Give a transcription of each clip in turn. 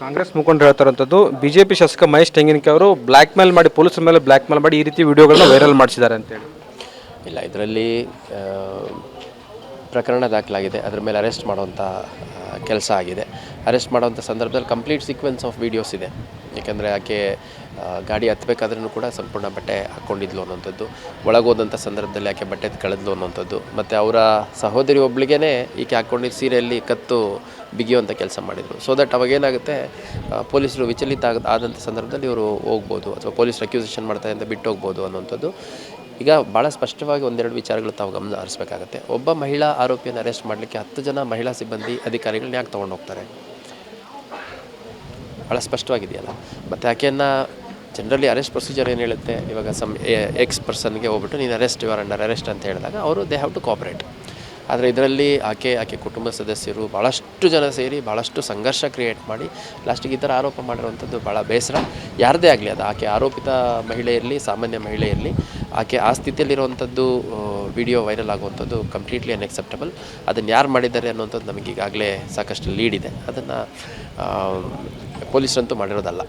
ಕಾಂಗ್ರೆಸ್ ಮುಖಂಡರು ಹೇಳ್ತಾರಂಥದ್ದು ಬಿಜೆಪಿ ಶಾಸಕ ಮಹೇಶ್ ತೆಂಗಿನಕಾಯಿ ಅವರು ಬ್ಲ್ಯಾಕ್ ಮೇಲ್ ಮಾಡಿ ಪೊಲೀಸರ ಮೇಲೆ ಬ್ಲ್ಯಾಕ್ ಮೇಲ್ ಮಾಡಿ ಈ ರೀತಿ ವಿಡಿಯೋಗಳನ್ನ ವೈರಲ್ ಮಾಡಿಸಿದ್ದಾರೆ ಅಂತೇಳಿ. ಇಲ್ಲ, ಇದರಲ್ಲಿ ಪ್ರಕರಣ ದಾಖಲಾಗಿದೆ. ಅದರ ಮೇಲೆ ಅರೆಸ್ಟ್ ಮಾಡುವಂಥ ಕೆಲಸ ಆಗಿದೆ. ಅರೆಸ್ಟ್ ಮಾಡುವಂಥ ಸಂದರ್ಭದಲ್ಲಿ ಕಂಪ್ಲೀಟ್ ಸೀಕ್ವೆನ್ಸ್ ಆಫ್ ವೀಡಿಯೋಸ್ ಇದೆ. ಏಕೆಂದರೆ ಆಕೆ ಗಾಡಿ ಹತ್ತಬೇಕಾದ್ರೂ ಕೂಡ ಸಂಪೂರ್ಣ ಬಟ್ಟೆ ಹಾಕ್ಕೊಂಡಿದ್ಲು ಅನ್ನೋಂಥದ್ದು, ಒಳಗೋದಂಥ ಸಂದರ್ಭದಲ್ಲಿ ಆಕೆ ಬಟ್ಟೆ ಕಳೆದ್ಲು ಅನ್ನೋಂಥದ್ದು, ಮತ್ತು ಅವರ ಸಹೋದರಿ ಒಬ್ಳಿಗೇ ಈಕೆ ಹಾಕ್ಕೊಂಡಿದ್ದ ಸೀರೆಯಲ್ಲಿ ಕತ್ತು ಬಿಗಿಯುವಂಥ ಕೆಲಸ ಮಾಡಿದರು. ಸೊ ದಟ್ ಅವಾಗೇನಾಗುತ್ತೆ, ಪೊಲೀಸರು ವಿಚಲಿತ ಆದಂಥ ಸಂದರ್ಭದಲ್ಲಿ ಇವರು ಹೋಗ್ಬೋದು, ಅಥವಾ ಪೊಲೀಸರು ಅಕ್ಯೂಸೇಷನ್ ಮಾಡ್ತಾರೆ ಅಂತ ಬಿಟ್ಟು ಹೋಗ್ಬೋದು ಅನ್ನೋಂಥದ್ದು. ಈಗ ಭಾಳ ಸ್ಪಷ್ಟವಾಗಿ ಒಂದೆರಡು ವಿಚಾರಗಳು ತಾವು ಗಮನ ಹರಿಸಬೇಕಾಗತ್ತೆ. ಒಬ್ಬ ಮಹಿಳಾ ಆರೋಪಿಯನ್ನು ಅರೆಸ್ಟ್ ಮಾಡಲಿಕ್ಕೆ 10 ಜನ ಮಹಿಳಾ ಸಿಬ್ಬಂದಿ ಅಧಿಕಾರಿಗಳನ್ನ ಯಾಕೆ ತೊಗೊಂಡು ಹೋಗ್ತಾರೆ? ಭಾಳ ಸ್ಪಷ್ಟವಾಗಿದೆಯಲ್ಲ. ಮತ್ತು ಆಕೆಯನ್ನು ಜನರಲಿ ಅರೆಸ್ಟ್ ಪ್ರೊಸೀಜರ್ ಏನು ಹೇಳುತ್ತೆ, ಇವಾಗ ಎಕ್ಸ್ ಪರ್ಸನ್ಗೆ ಹೋಗ್ಬಿಟ್ಟು ನೀನು ಅರೆಸ್ಟ್ ಯುವರ್ ಅಂಡರ್ ಅರೆಸ್ಟ್ ಅಂತ ಹೇಳಿದಾಗ ಅವರು ದೇ ಹ್ಯಾವ್ ಟು ಕೋಆಪ್ರೇಟ್. ಆದರೆ ಇದರಲ್ಲಿ ಆಕೆ ಕುಟುಂಬ ಸದಸ್ಯರು ಭಾಳಷ್ಟು ಜನ ಸೇರಿ ಭಾಳಷ್ಟು ಸಂಘರ್ಷ ಕ್ರಿಯೇಟ್ ಮಾಡಿ ಲಾಸ್ಟಿಗೆ ಈ ಥರ ಆರೋಪ ಮಾಡಿರುವಂಥದ್ದು ಭಾಳ ಬೇಸರ. ಯಾರದೇ ಆಗಲಿ, ಅದು ಆಕೆ ಆರೋಪಿತ ಮಹಿಳೆ ಇರಲಿ, ಸಾಮಾನ್ಯ ಮಹಿಳೆ ಇರಲಿ, ಆಕೆ ಆ ಸ್ಥಿತಿಯಲ್ಲಿರುವಂಥದ್ದು ವಿಡಿಯೋ ವೈರಲ್ ಆಗುವಂಥದ್ದು ಕಂಪ್ಲೀಟ್ಲಿ ಅನ್ಎಕ್ಸೆಪ್ಟಬಲ್. ಅದನ್ನು ಯಾರು ಮಾಡಿದ್ದಾರೆ ಅನ್ನೋಂಥದ್ದು ನಮಗೆ ಈಗಾಗಲೇ ಸಾಕಷ್ಟು ಲೀಡ್ ಇದೆ. ಅದನ್ನು ಪೊಲೀಸರಂತೂ ಮಾಡಿರೋದಲ್ಲ.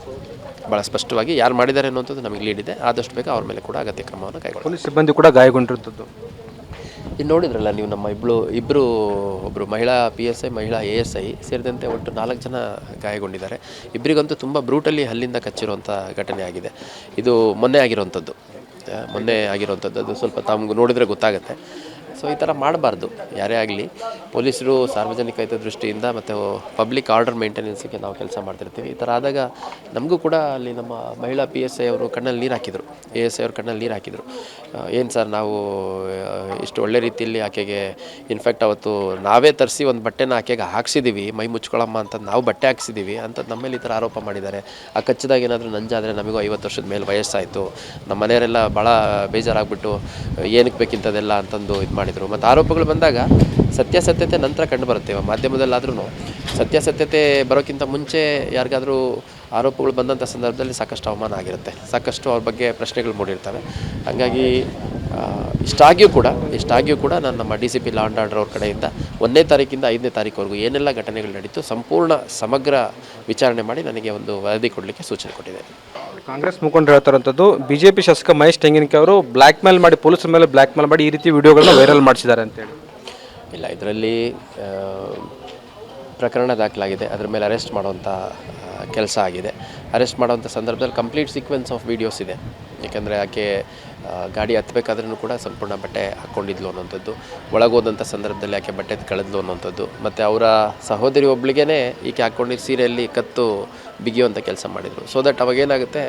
ಭಾಳ ಸ್ಪಷ್ಟವಾಗಿ ಯಾರು ಮಾಡಿದ್ದಾರೆ ಅನ್ನೋಂಥದ್ದು ನಮಗೆ ಲೀಡ್ ಇದೆ. ಆದಷ್ಟು ಬೇಗ ಅವ್ರ ಮೇಲೆ ಕೂಡ ಅಗತ್ಯ ಕ್ರಮವನ್ನು ಕೈಗೊಳ್ಳಿ. ಪೊಲೀಸ್ ಸಿಬ್ಬಂದಿ ಕೂಡ ಗಾಯಗೊಂಡಿರುತ್ತದೆ. ಇದು ನೋಡಿದ್ರಲ್ಲ ನೀವು, ನಮ್ಮ ಒಬ್ಬರು ಮಹಿಳಾ PSI, ಮಹಿಳಾ ASI ಸೇರಿದಂತೆ ಒಟ್ಟು 4 ಜನ ಗಾಯಗೊಂಡಿದ್ದಾರೆ. ಇಬ್ಬರಿಗಂತೂ ತುಂಬ ಬ್ರೂಟಲಿ ಹಲ್ಲಿಂದ ಕಚ್ಚಿರುವಂಥ ಘಟನೆ ಆಗಿದೆ. ಇದು ಮೊನ್ನೆ ಆಗಿರುವಂಥದ್ದು. ಅದು ಸ್ವಲ್ಪ ತಮ್ಗೆ ನೋಡಿದರೆ ಗೊತ್ತಾಗುತ್ತೆ. ಸೊ ಈ ಥರ ಮಾಡಬಾರ್ದು ಯಾರೇ ಆಗಲಿ. ಪೊಲೀಸರು ಸಾರ್ವಜನಿಕ ಹಿತದೃಷ್ಟಿಯಿಂದ ಮತ್ತು ಪಬ್ಲಿಕ್ ಆರ್ಡರ್ ಮೇಂಟೆನೆನ್ಸಿಗೆ ನಾವು ಕೆಲಸ ಮಾಡ್ತಿರ್ತೀವಿ. ಈ ಥರ ಆದಾಗ ನಮಗೂ ಕೂಡ ಅಲ್ಲಿ ನಮ್ಮ ಮಹಿಳಾ PSI ಅವರು ಕಣ್ಣಲ್ಲಿ ನೀರು ಹಾಕಿದರು, ASI ಅವರು ಕಣ್ಣಲ್ಲಿ ನೀರು ಹಾಕಿದರು. ಏನು ಸರ್, ನಾವು ಇಷ್ಟು ಒಳ್ಳೆ ರೀತಿಯಲ್ಲಿ ಆಕೆಗೆ ಇನ್ಫ್ಯಾಕ್ಟ್ ಅವತ್ತು ನಾವೇ ತರಿಸಿ ಒಂದು ಬಟ್ಟೆನ ಆಕೆಗೆ ಹಾಕ್ಸಿದ್ದೀವಿ, ಮೈ ಮುಚ್ಕೊಳ್ಳಮ್ಮ ಅಂತ ನಾವು ಬಟ್ಟೆ ಹಾಕ್ಸಿದ್ದೀವಿ ಅಂತ ನಮ್ಮಲ್ಲಿ ಈ ಥರ ಆರೋಪ ಮಾಡಿದ್ದಾರೆ. ಆ ಕಚ್ಚಿದಾಗ ಏನಾದರೂ ನಂಜಾದರೆ ನಮಗೂ 50 ವರ್ಷದ ಮೇಲೆ ವಯಸ್ಸಾಯಿತು, ನಮ್ಮ ಮನೆಯವರೆಲ್ಲ ಭಾಳ ಬೇಜಾರಾಗ್ಬಿಟ್ಟು ಏನಕ್ಕೆ ಬೇಕಿಂಥದ್ದೆಲ್ಲ ಅಂತಂದು ಇದು ಮಾಡಿದರು. ಮತ್ತು ಆರೋಪಗಳು ಬಂದಾಗ ಸತ್ಯಾಸತ್ಯತೆ ನಂತರ ಕಂಡು ಬರುತ್ತೆ. ಮಾಧ್ಯಮದಲ್ಲಾದ್ರೂ ಸತ್ಯಾಸತ್ಯತೆ ಬರೋಕ್ಕಿಂತ ಮುಂಚೆ ಯಾರಿಗಾದರೂ ಆರೋಪಗಳು ಬಂದಂಥ ಸಂದರ್ಭದಲ್ಲಿ ಸಾಕಷ್ಟು ಅವಮಾನ ಆಗಿರುತ್ತೆ, ಸಾಕಷ್ಟು ಅವ್ರ ಬಗ್ಗೆ ಪ್ರಶ್ನೆಗಳು ಮೂಡಿರ್ತವೆ. ಹಾಗಾಗಿ ಇಷ್ಟಾಗಿಯೂ ಕೂಡ ನಾನು ನಮ್ಮ DCP ಲಾ ಆ್ಯಂಡ್ ಆರ್ಡರ್ ಅವ್ರ ಕಡೆಯಿಂದ 1ನೇ ತಾರೀಕಿಂದ 5ನೇ ತಾರೀಕುವರೆಗೂ ಏನೆಲ್ಲ ಘಟನೆಗಳು ನಡೀತು ಸಂಪೂರ್ಣ ಸಮಗ್ರ ವಿಚಾರಣೆ ಮಾಡಿ ನನಗೆ ಒಂದು ವರದಿ ಕೊಡಲಿಕ್ಕೆ ಸೂಚನೆ ಕೊಟ್ಟಿದೆ. ಕಾಂಗ್ರೆಸ್ ಮುಖಂಡರು ಹೇಳ್ತಾರಂಥದ್ದು ಬಿಜೆಪಿ ಶಾಸಕ ಮಹೇಶ್ ತೆಂಗಿನಕಾಯಿ ಅವರು ಬ್ಲ್ಯಾಕ್ ಮೇಲ್ ಮಾಡಿ ಪೊಲೀಸರ ಮೇಲೆ ಬ್ಲ್ಯಾಕ್ ಮೇಲ್ ಮಾಡಿ ಈ ರೀತಿ ವಿಡಿಯೋಗಳನ್ನ ವೈರಲ್ ಮಾಡಿಸಿದ್ದಾರೆ ಅಂತೇಳಿ. ಇಲ್ಲ, ಇದರಲ್ಲಿ ಪ್ರಕರಣ ದಾಖಲಾಗಿದೆ. ಅದರ ಮೇಲೆ ಅರೆಸ್ಟ್ ಮಾಡುವಂಥ ಕೆಲಸ ಆಗಿದೆ. ಅರೆಸ್ಟ್ ಮಾಡುವಂಥ ಸಂದರ್ಭದಲ್ಲಿ ಕಂಪ್ಲೀಟ್ ಸೀಕ್ವೆನ್ಸ್ ಆಫ್ ವೀಡಿಯೋಸ್ ಇದೆ. ಏಕೆಂದರೆ ಆಕೆ ಗಾಡಿ ಹತ್ತಬೇಕಾದ್ರೂ ಕೂಡ ಸಂಪೂರ್ಣ ಬಟ್ಟೆ ಹಾಕ್ಕೊಂಡಿದ್ಲು ಅನ್ನೋಂಥದ್ದು, ಒಳಗೋದಂಥ ಸಂದರ್ಭದಲ್ಲಿ ಆಕೆ ಬಟ್ಟೆ ಕಳೆದ್ಲು ಅನ್ನೋಂಥದ್ದು, ಮತ್ತು ಅವರ ಸಹೋದರಿ ಒಬ್ಳಿಗೇ ಈಕೆ ಹಾಕ್ಕೊಂಡಿದ್ದ ಸೀರೆಯಲ್ಲಿ ಕತ್ತು ಬಿಗಿಯುವಂಥ ಕೆಲಸ ಮಾಡಿದರು. ಸೊ ದಟ್ ಅವಾಗೇನಾಗುತ್ತೆ,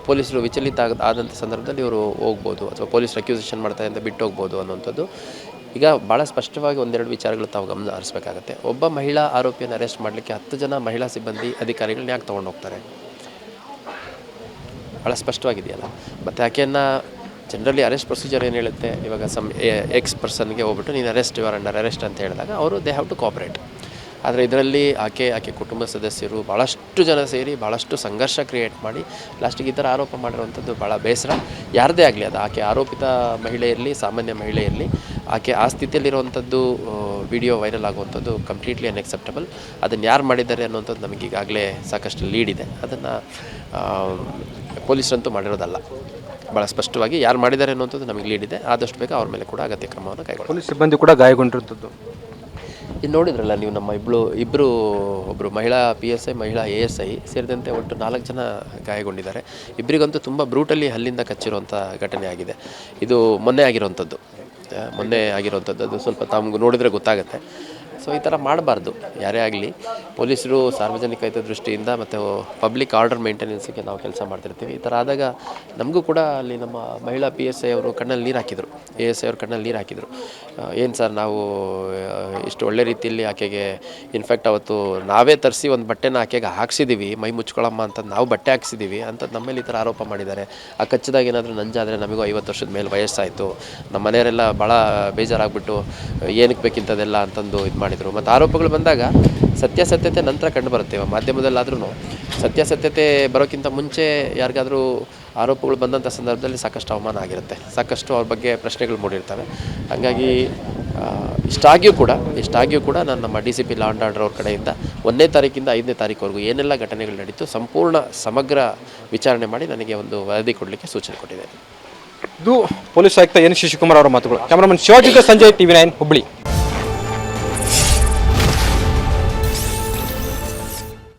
ಪೊಲೀಸರು ವಿಚಲಿತ ಆದಂಥ ಸಂದರ್ಭದಲ್ಲಿ ಇವರು ಹೋಗ್ಬೋದು, ಅಥವಾ ಪೊಲೀಸರು ಅಕ್ಯೂಸೇಷನ್ ಮಾಡ್ತಾರೆ ಅಂತ ಬಿಟ್ಟು ಹೋಗ್ಬೋದು ಅನ್ನೋಂಥದ್ದು. ಈಗ ಭಾಳ ಸ್ಪಷ್ಟವಾಗಿ ಒಂದೆರಡು ವಿಚಾರಗಳು ತಾವು ಗಮನ ಹರಿಸಬೇಕಾಗತ್ತೆ. ಒಬ್ಬ ಮಹಿಳಾ ಆರೋಪಿಯನ್ನು ಅರೆಸ್ಟ್ ಮಾಡಲಿಕ್ಕೆ 10 ಜನ ಮಹಿಳಾ ಸಿಬ್ಬಂದಿ ಅಧಿಕಾರಿಗಳನ್ನ ಯಾಕೆ ತೊಗೊಂಡು ಹೋಗ್ತಾರೆ? ಭಾಳ ಸ್ಪಷ್ಟವಾಗಿದೆಯಲ್ಲ. ಮತ್ತು ಆಕೆಯನ್ನು ಜನರಲಿ ಅರೆಸ್ಟ್ ಪ್ರೊಸೀಜರ್ ಏನು ಹೇಳುತ್ತೆ, ಇವಾಗ ಎಕ್ಸ್ ಪರ್ಸನ್ಗೆ ಹೋಗ್ಬಿಟ್ಟು ನೀನು ಅರೆಸ್ಟ್ ಯುವರ್ ಅಂಡರ್ ಅರೆಸ್ಟ್ ಅಂತ ಹೇಳಿದಾಗ ಅವರು ದೇ ಹ್ಯಾವ್ ಟು ಕೋಆಪ್ರೇಟ್. ಆದರೆ ಇದರಲ್ಲಿ ಆಕೆ ಕುಟುಂಬ ಸದಸ್ಯರು ಭಾಳಷ್ಟು ಜನ ಸೇರಿ ಭಾಳಷ್ಟು ಸಂಘರ್ಷ ಕ್ರಿಯೇಟ್ ಮಾಡಿ ಲಾಸ್ಟಿಗೆ ಈ ಥರ ಆರೋಪ ಮಾಡಿರುವಂಥದ್ದು ಭಾಳ ಬೇಸರ. ಯಾರದೇ ಆಗಲಿ, ಅದು ಆಕೆ ಆರೋಪಿತ ಮಹಿಳೆ ಇರಲಿ, ಸಾಮಾನ್ಯ ಮಹಿಳೆ ಇರಲಿ, ಆಕೆ ಆ ಸ್ಥಿತಿಯಲ್ಲಿರುವಂಥದ್ದು ವಿಡಿಯೋ ವೈರಲ್ ಆಗುವಂಥದ್ದು ಕಂಪ್ಲೀಟ್ಲಿ ಅನ್ಎಕ್ಸೆಪ್ಟಬಲ್. ಅದನ್ನು ಯಾರು ಮಾಡಿದ್ದಾರೆ ಅನ್ನೋಂಥದ್ದು ನಮಗೆ ಈಗಾಗಲೇ ಸಾಕಷ್ಟು ಲೀಡ್ ಇದೆ. ಅದನ್ನು ಪೊಲೀಸರಂತೂ ಮಾಡಿರೋದಲ್ಲ. ಭಾಳ ಸ್ಪಷ್ಟವಾಗಿ ಯಾರು ಮಾಡಿದ್ದಾರೆ ಅನ್ನೋಂಥದ್ದು ನಮಗೆ ಲೀಡ್ ಇದೆ. ಆದಷ್ಟು ಬೇಗ ಅವ್ರ ಮೇಲೆ ಕೂಡ ಅಗತ್ಯ ಕ್ರಮವನ್ನು ಕೈಗೊಳ್ಳಿ. ಪೊಲೀಸ್ ಸಿಬ್ಬಂದಿ ಕೂಡ ಗಾಯಗೊಂಡಿರುತ್ತದೆ. ಇದು ನೋಡಿದ್ರಲ್ಲ ನೀವು, ನಮ್ಮ ಒಬ್ಬರು ಮಹಿಳಾ PSI, ಮಹಿಳಾ ASI ಸೇರಿದಂತೆ ಒಟ್ಟು 4 ಜನ ಗಾಯಗೊಂಡಿದ್ದಾರೆ. ಇಬ್ಬರಿಗಂತೂ ತುಂಬ ಬ್ರೂಟಲಿ ಹಲ್ಲಿಂದ ಕಚ್ಚಿರುವಂಥ ಘಟನೆ ಆಗಿದೆ. ಇದು ಮೊನ್ನೆ ಆಗಿರುವಂಥದ್ದು. ಅದು ಸ್ವಲ್ಪ ತಮ್ಗೆ ನೋಡಿದರೆ ಗೊತ್ತಾಗುತ್ತೆ. ಸೊ ಈ ಥರ ಮಾಡಬಾರ್ದು ಯಾರೇ ಆಗಲಿ. ಪೊಲೀಸರು ಸಾರ್ವಜನಿಕ ಹಿತದೃಷ್ಟಿಯಿಂದ ಮತ್ತು ಪಬ್ಲಿಕ್ ಆರ್ಡರ್ ಮೇಂಟೆನೆನ್ಸಿಗೆ ನಾವು ಕೆಲಸ ಮಾಡ್ತಿರ್ತೀವಿ. ಈ ಥರ ಆದಾಗ ನಮಗೂ ಕೂಡ ಅಲ್ಲಿ ನಮ್ಮ ಮಹಿಳಾ PSI ಅವರು ಕಣ್ಣಲ್ಲಿ ನೀರು ಹಾಕಿದರು, ASI ಅವರು ಕಣ್ಣಲ್ಲಿ ನೀರು ಹಾಕಿದರು. ಏನು ಸರ್, ನಾವು ಇಷ್ಟು ಒಳ್ಳೆ ರೀತಿಯಲ್ಲಿ ಆಕೆಗೆ ಇನ್ಫ್ಯಾಕ್ಟ್ ಅವತ್ತು ನಾವೇ ತರಿಸಿ ಒಂದು ಬಟ್ಟೆನ ಆಕೆಗೆ ಹಾಕ್ಸಿದ್ದೀವಿ, ಮೈ ಮುಚ್ಕೊಳ್ಳಮ್ಮ ಅಂತ ನಾವು ಬಟ್ಟೆ ಹಾಕ್ಸಿದ್ದೀವಿ ಅಂತ ನಮ್ಮಲ್ಲಿ ಈ ಥರ ಆರೋಪ ಮಾಡಿದ್ದಾರೆ. ಆ ಕಚ್ಚಿದಾಗ ಏನಾದರೂ ನಂಜಾದರೆ ನಮಗೂ 50 ವರ್ಷದ ಮೇಲೆ ವಯಸ್ಸಾಯಿತು, ನಮ್ಮ ಮನೆಯವರೆಲ್ಲ ಭಾಳ ಬೇಜಾರಾಗ್ಬಿಟ್ಟು ಏನಕ್ಕೆ ಬೇಕಿಂಥದ್ದೆಲ್ಲ ಅಂತಂದು ಇದು ಮಾಡಿದರು. ಮತ್ತು ಆರೋಪಗಳು ಬಂದಾಗ ಸತ್ಯಾಸತ್ಯತೆ ನಂತರ ಕಂಡು ಬರುತ್ತೆ. ಮಾಧ್ಯಮದಲ್ಲಾದ್ರೂ ಸತ್ಯಾಸತ್ಯತೆ ಬರೋಕ್ಕಿಂತ ಮುಂಚೆ ಯಾರಿಗಾದರೂ ಆರೋಪಗಳು ಬಂದಂಥ ಸಂದರ್ಭದಲ್ಲಿ ಸಾಕಷ್ಟು ಅವಮಾನ ಆಗಿರುತ್ತೆ, ಸಾಕಷ್ಟು ಅವ್ರ ಬಗ್ಗೆ ಪ್ರಶ್ನೆಗಳು ಮೂಡಿರ್ತವೆ. ಹಾಗಾಗಿ ಇಷ್ಟಾಗಿಯೂ ಕೂಡ ನಾನು ನಮ್ಮ DCP ಲಾ ಆ್ಯಂಡ್ ಆರ್ಡರ್ ಅವ್ರ ಕಡೆಯಿಂದ 1ನೇ ತಾರೀಕಿಂದ 5ನೇ ತಾರೀಕುವರೆಗೂ ಏನೆಲ್ಲ ಘಟನೆಗಳು ನಡೀತು ಸಂಪೂರ್ಣ ಸಮಗ್ರ ವಿಚಾರಣೆ ಮಾಡಿ ನನಗೆ ಒಂದು ವರದಿ ಕೊಡಲಿಕ್ಕೆ ಸೂಚನೆ ಕೊಟ್ಟಿದೆ. ಇದು ಪೊಲೀಸ್ ಆಯುಕ್ತ ಎನ್ ಶಶಿಕುಮಾರ್ ಅವರ ಮಾತುಗಳು. Cameraman Shivaji Sanjay TV9 Hubballi.